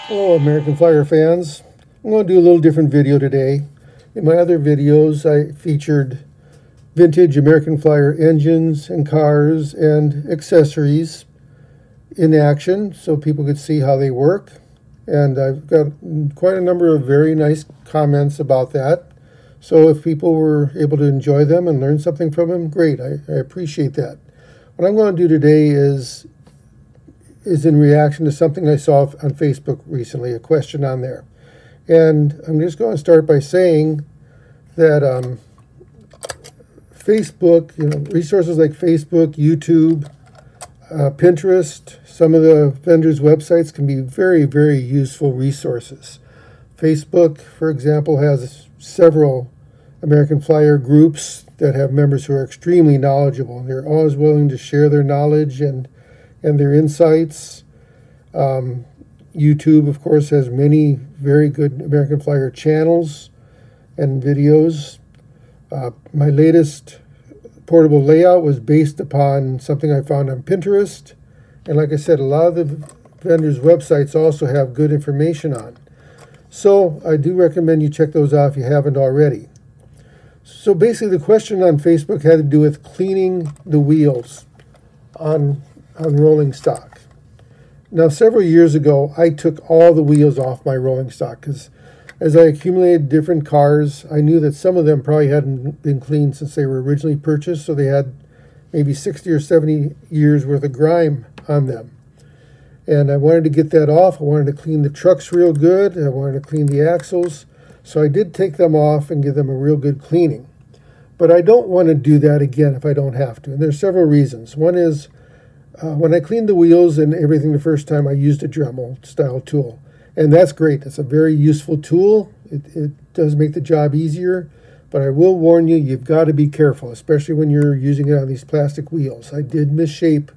Hello, American Flyer fans. I'm going to do a little different video today. In my other videos, I featured vintage American Flyer engines and cars and accessories in action so people could see how they work. And I've got quite a number of very nice comments about that. So if people were able to enjoy them and learn something from them, great. I appreciate that. What I'm going to do today is in reaction to something I saw on Facebook recently, a question on there. And I'm just going to start by saying that Facebook, resources like Facebook, YouTube, Pinterest, some of the vendors' websites can be very, very useful resources. Facebook, for example, has several American Flyer groups that have members who are extremely knowledgeable, and they're always willing to share their knowledge and their insights. YouTube, of course, has many very good American Flyer channels and videos. My latest portable layout was based upon something I found on Pinterest. And like I said, a lot of the vendors' websites also have good information on. So I do recommend you check those out if you haven't already. So basically the question on Facebook had to do with cleaning the wheels on rolling stock. Now, several years ago, I took all the wheels off my rolling stock because as I accumulated different cars, I knew that some of them probably hadn't been cleaned since they were originally purchased, so they had maybe 60 or 70 years worth of grime on them. And I wanted to get that off. I wanted to clean the trucks real good. I wanted to clean the axles. So I did take them off and give them a real good cleaning. But I don't want to do that again if I don't have to. And there's several reasons. One is, when I cleaned the wheels and everything the first time, I used a Dremel style tool. And that's great. It's a very useful tool. It does make the job easier. But I will warn you, you've got to be careful, especially when you're using it on these plastic wheels. I did misshape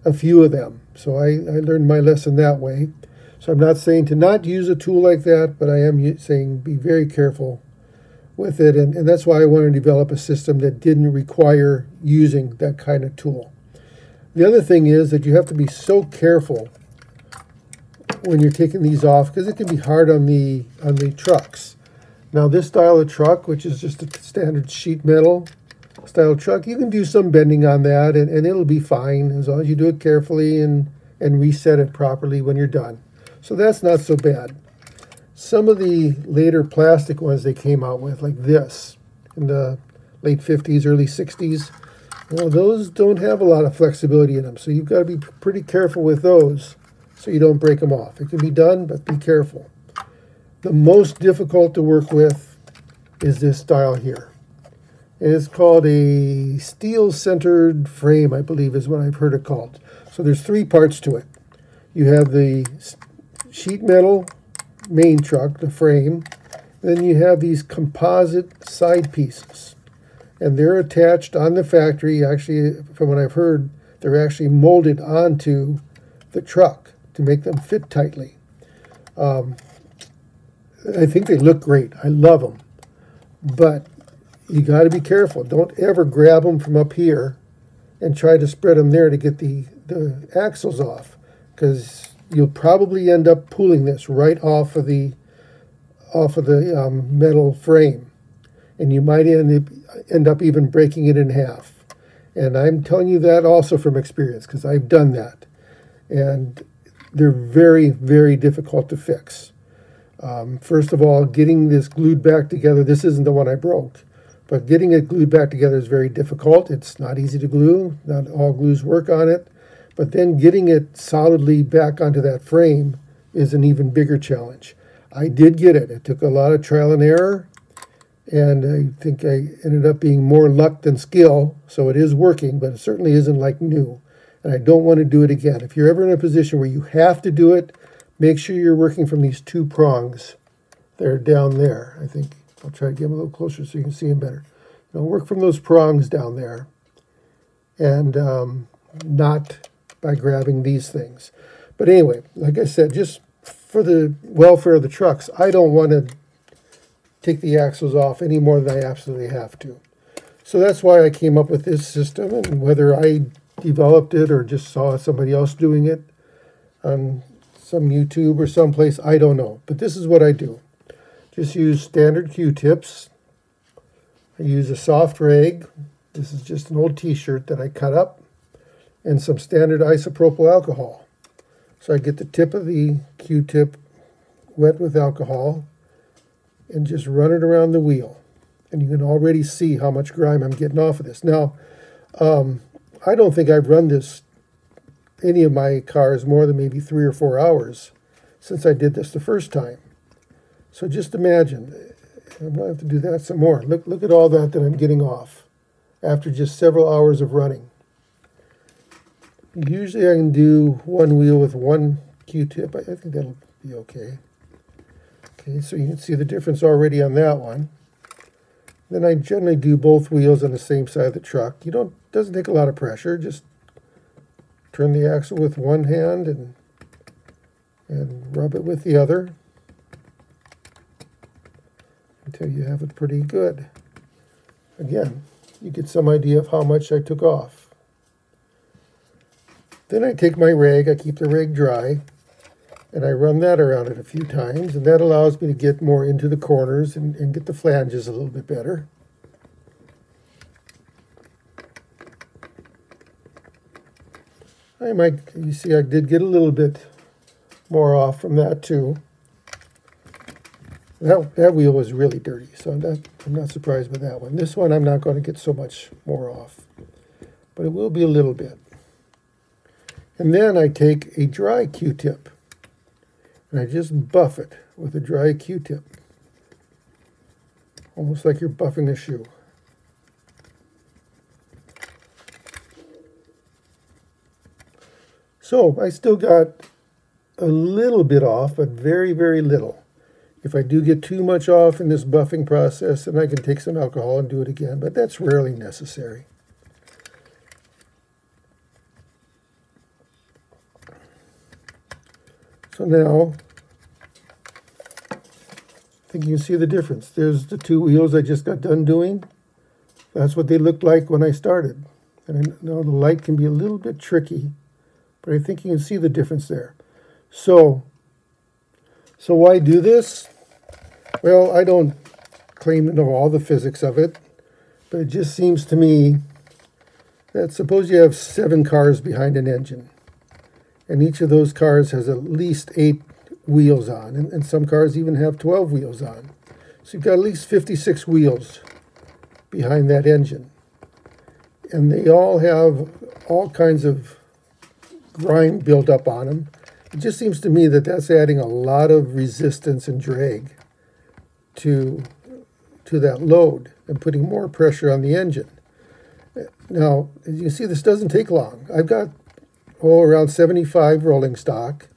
a few of them. So I learned my lesson that way. So I'm not saying to not use a tool like that, but I am saying be very careful with it. And that's why I want to develop a system that didn't require using that kind of tool. The other thing is that you have to be so careful when you're taking these off because it can be hard on the trucks. Now this style of truck, which is just a standard sheet metal style truck, you can do some bending on that and it'll be fine as long as you do it carefully and reset it properly when you're done. So that's not so bad. Some of the later plastic ones they came out with, like this, in the late 50s, early 60s, those don't have a lot of flexibility in them. So you've got to be pretty careful with those so you don't break them off. It can be done, but be careful. The most difficult to work with is this style here. It's called a steel-centered frame, I believe is what I've heard it called. So there's three parts to it. You have the sheet metal main truck, the frame. Then you have these composite side pieces. And they're attached on the factory. Actually, from what I've heard, they're actually molded onto the truck to make them fit tightly. I think they look great. I love them. But you got to be careful. Don't ever grab them from up here and try to spread them there to get the axles off, because you'll probably end up pulling this right off of the metal frame, and you might end up even breaking it in half. And I'm telling you that also from experience because I've done that, and they're very, very difficult to fix. First of all, getting this glued back together, this isn't the one I broke, but getting it glued back together is very difficult. It's not easy to glue. Not all glues work on it. But then getting it solidly back onto that frame is an even bigger challenge. I did get it. It took a lot of trial and error, and I think I ended up being more luck than skill, so it is working, but it certainly isn't like new. And I don't want to do it again. If you're ever in a position where you have to do it, make sure you're working from these two prongs that are down there. I think I'll try to get them a little closer so you can see them better. Work from those prongs down there, and not by grabbing these things. But anyway, like I said, just for the welfare of the trucks, I don't want to take the axles off any more than I absolutely have to. So that's why I came up with this system, and whether I developed it or just saw somebody else doing it on some YouTube or someplace, I don't know. But this is what I do. Just use standard Q-tips. I use a soft rag. This is just an old t-shirt that I cut up, and some standard isopropyl alcohol. So I get the tip of the Q-tip wet with alcohol and just run it around the wheel. And you can already see how much grime I'm getting off of this. Now, I don't think I've run any of my cars more than maybe 3 or 4 hours since I did this the first time. So just imagine, I'm going to have to do that some more. Look at all that I'm getting off after just several hours of running. Usually I can do one wheel with one Q-tip. I think that'll be okay. Okay, so you can see the difference already on that one. Then I generally do both wheels on the same side of the truck. Doesn't take a lot of pressure. Just turn the axle with one hand and rub it with the other until you have it pretty good. Again, you get some idea of how much I took off. Then I take my rag, I keep the rag dry, and I run that around it a few times, and that allows me to get more into the corners and get the flanges a little bit better. You see I did get a little bit more off from that too. That wheel was really dirty, so I'm not surprised by that one. This one I'm not going to get so much more off, but it will be a little bit. And then I take a dry Q-tip, and I just buff it with a dry Q-tip, almost like you're buffing a shoe. So I still got a little bit off, but very, very little. If I do get too much off in this buffing process, then I can take some alcohol and do it again, but that's rarely necessary. So now, I think you can see the difference. There's the two wheels I just got done doing. That's what they looked like when I started. And I know the light can be a little bit tricky, but I think you can see the difference there. So why do this? Well, I don't claim to know all the physics of it, but it just seems to me that suppose you have 7 cars behind an engine, and each of those cars has at least 8 wheels on, and some cars even have 12 wheels on. So you've got at least 56 wheels behind that engine. And they all have all kinds of grime built up on them. It just seems to me that that's adding a lot of resistance and drag to that load and putting more pressure on the engine. Now, as you can see, this doesn't take long. I've got around 75 rolling stock,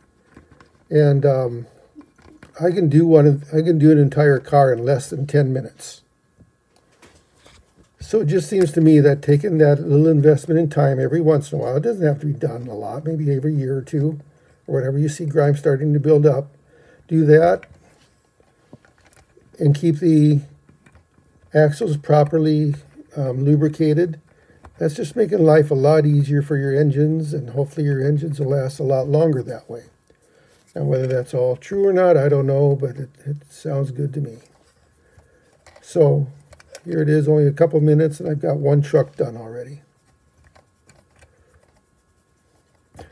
and I can do an entire car in less than 10 minutes. So it just seems to me that taking that little investment in time every once in a while, it doesn't have to be done a lot, maybe every year or two, or whatever you see grime starting to build up, do that and keep the axles properly lubricated. That's just making life a lot easier for your engines, and hopefully your engines will last a lot longer that way. Now, whether that's all true or not, I don't know, but it sounds good to me. So here it is, only a couple minutes, and I've got one truck done already.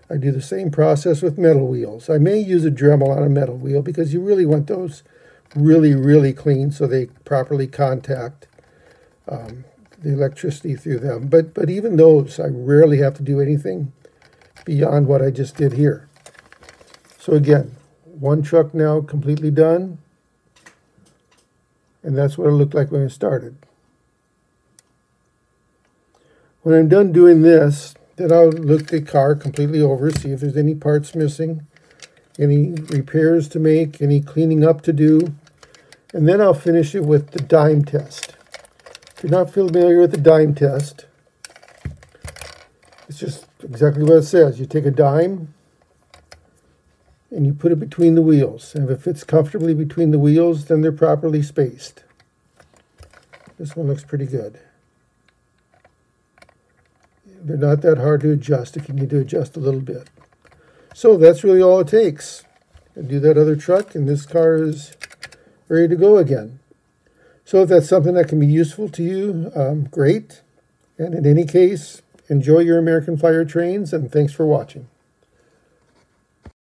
I do the same process with metal wheels. I may use a Dremel on a metal wheel because you really want those really, really clean so they properly contact the electricity through them. But even those, I rarely have to do anything beyond what I just did here. So again, one truck now completely done, and that's what it looked like when I started. When I'm done doing this, then I'll look the car completely over, see if there's any parts missing, any repairs to make, any cleaning up to do, and then I'll finish it with the dime test. If you're not familiar with the dime test, it's just exactly what it says. You take a dime and you put it between the wheels, and if it fits comfortably between the wheels, then they're properly spaced. This one looks pretty good. They're not that hard to adjust if you need to adjust a little bit. So that's really all it takes. do that other truck, and this car is ready to go again. So if that's something that can be useful to you, great. And in any case, enjoy your American Flyer trains, and thanks for watching.